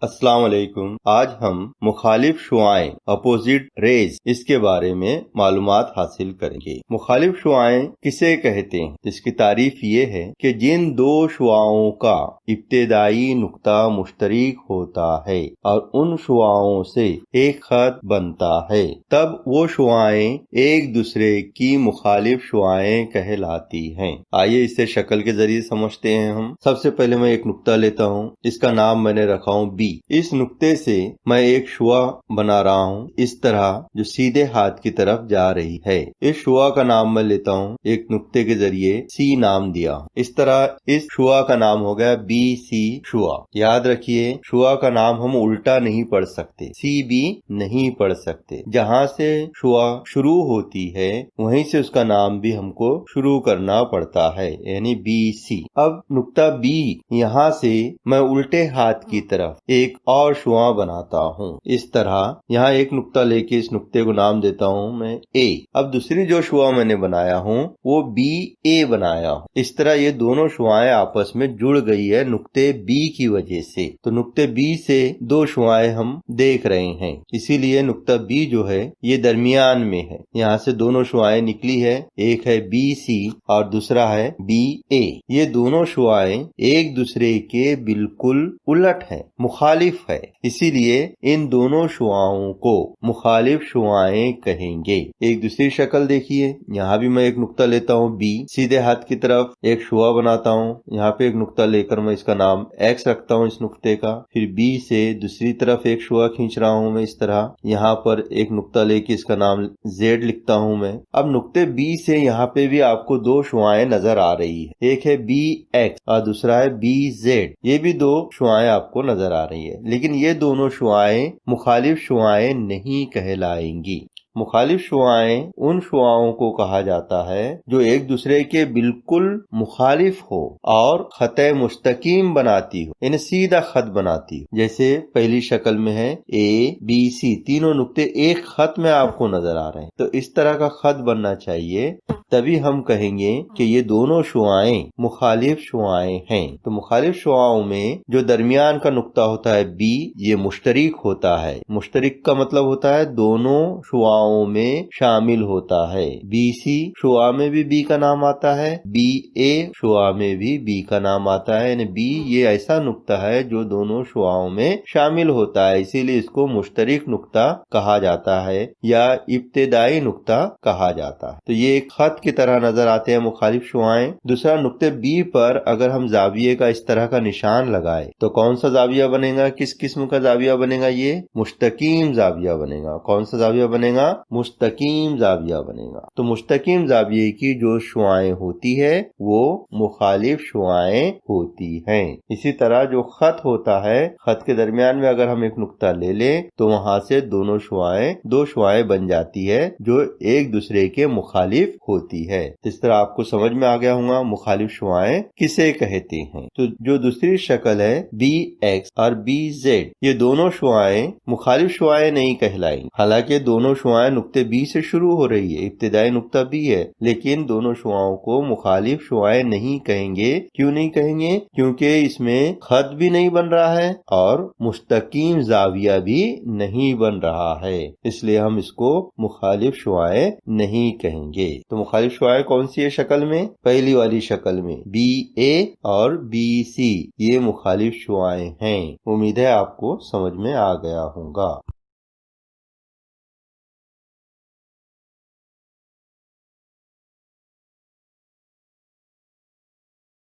السلام علیکم۔ آج ہم مخالف شعاعیں اپوزٹ ریز اس کے بارے میں معلومات حاصل کریں گے۔ مخالف شعاعیں کسے کہتے ہیں؟ اس کی تعریف یہ ہے کہ جن دو شعاعوں کا ابتدائی نقطہ مشترک ہوتا ہے اور ان شعاعوں سے ایک خط بنتا ہے، تب وہ شعاعیں ایک دوسرے کی مخالف شعاعیں کہلاتی ہیں۔ آئیے اسے شکل کے ذریعے سمجھتے ہیں۔ ہم سب سے پہلے میں ایک نقطہ لیتا ہوں، اس کا نام میں نے رکھا ہوں بی۔ اس نقطے سے میں ایک شعاع بنا رہا ہوں اس طرح جو سیدھے ہاتھ کی طرف جا رہی ہے۔ اس شعاع کا نام میں لیتا ہوں، ایک نقطے کے ذریعے سی نام دیا، اس طرح اس شعاع کا نام ہو گیا بی سی شعاع۔ یاد رکھیے شعاع کا نام ہم الٹا نہیں پڑھ سکتے، سی بی نہیں پڑھ سکتے۔ جہاں سے شعاع شروع ہوتی ہے وہیں سے اس کا نام بھی ہم کو شروع کرنا پڑتا ہے، یعنی بی سی۔ اب نقطہ بی یہاں سے میں الٹے ہاتھ کی طرف ایک اور شعاع بناتا ہوں، اس طرح یہاں ایک نقطہ لے کے اس نقطے کو نام دیتا ہوں میں اے۔ اب دوسری جو شعاع میں نے بنایا ہوں وہ بی اے بنایا ہوں۔ اس طرح یہ دونوں شعاعیں آپس میں جڑ گئی ہے نقطے بی کی وجہ سے، تو نقطے بی سے دو شعاعیں ہم دیکھ رہے ہیں، اسی لیے نقطہ بی جو ہے یہ درمیان میں ہے۔ یہاں سے دونوں شعاعیں نکلی ہے، ایک ہے بی سی اور دوسرا ہے بی اے۔ یہ دونوں شعاعیں ایک دوسرے کے بالکل الٹ ہیں، مخالف ہے، اسی لیے ان دونوں شعاعوں کو مخالف شعاعیں کہیں گے۔ ایک دوسری شکل دیکھیے، یہاں بھی میں ایک نقطہ لیتا ہوں بی، سیدھے ہاتھ کی طرف ایک شعاع بناتا ہوں، یہاں پہ ایک نقطہ لے کر میں اس کا نام ایکس رکھتا ہوں اس نقطے کا، پھر بی سے دوسری طرف ایک شعاع کھینچ رہا ہوں میں اس طرح، یہاں پر ایک نقطہ لے کے اس کا نام زیڈ لکھتا ہوں میں۔ اب نقطے بی سے یہاں پہ بھی آپ کو دو شعاعیں نظر آ رہی ہے، ایک ہے بی ایکس اور دوسرا ہے بی زیڈ، یہ بھی دو شعاعیں آپ کو نظر آ رہی ہے، لیکن یہ دونوں شعاعیں مخالف شعاعیں نہیں کہلائیں گی۔ مخالف شعاعیں ان شعاعوں کو کہا جاتا ہے جو ایک دوسرے کے بالکل مخالف ہو اور خط مستقیم بناتی ہو، یعنی سیدھا خط بناتی ہو، جیسے پہلی شکل میں ہے اے بی سی، تینوں نقطے ایک خط میں آپ کو نظر آ رہے ہیں، تو اس طرح کا خط بننا چاہیے، تبھی ہم کہیں گے کہ یہ دونوں شعاعیں مخالف شعاعیں ہیں۔ تو مخالف شعاعوں میں جو درمیان کا نقطہ ہوتا ہے بی، یہ مشترک ہوتا ہے۔ مشترک کا مطلب ہوتا ہے دونوں شعاعوں میں شامل ہوتا ہے۔ بی سی شعاع میں بھی بی کا نام آتا ہے، بی اے شعاع میں بھی بی کا نام آتا ہے، یعنی بی یہ ایسا نقطہ ہے جو دونوں شعاعوں میں شامل ہوتا ہے، اسی لیے اس کو مشترک نقطہ کہا جاتا ہے یا ابتدائی نقطہ کہا جاتا ہے۔ تو یہ ایک خط کی طرح نظر آتے ہیں مخالف شعاعیں۔ دوسرا نقطے بی پر اگر ہم زاویے کا اس طرح کا نشان لگائے تو کون سا زاویہ بنے گا؟ کس قسم کا زاویہ بنے گا؟ یہ مستقیم زاویہ بنے گا۔ کون سا زاویہ بنے گا؟ مستقیم زاویہ بنے گا۔ تو مستقیم زاویے کی جو شعاعیں ہوتی ہے وہ مخالف شعاعیں ہوتی ہیں۔ اسی طرح جو خط ہوتا ہے، خط کے درمیان میں اگر ہم ایک نقطہ لے لیں تو وہاں سے دو شعاعیں بن جاتی ہے جو ایک دوسرے کے مخالف ہوتی ہے۔ اس طرح آپ کو سمجھ میں آ گیا ہوگا مخالف شعاعیں کسے کہتے ہیں۔ تو جو دوسری شکل ہے بی ایکس اور بی زیڈ، یہ دونوں شعاعیں مخالف شعاعیں نہیں کہلائیں، حالانکہ دونوں شعاعیں نقطے بی سے شروع ہو رہی ہے، ابتدائی نقطہ بی ہے، لیکن دونوں شعاعوں کو مخالف شعاعیں نہیں کہیں گے۔ کیوں نہیں کہیں گے؟ کیونکہ اس میں خط بھی نہیں بن رہا ہے اور مستقیم زاویہ بھی نہیں بن رہا ہے، اس لیے ہم اس کو مخالف شعاعیں نہیں کہیں گے۔ تو مخالف شعاعیں کون سی ہے شکل میں؟ پہلی والی شکل میں بی اے اور بی سی، یہ مخالف شعاعیں ہیں۔ امید ہے آپ کو سمجھ میں آ گیا ہوگا۔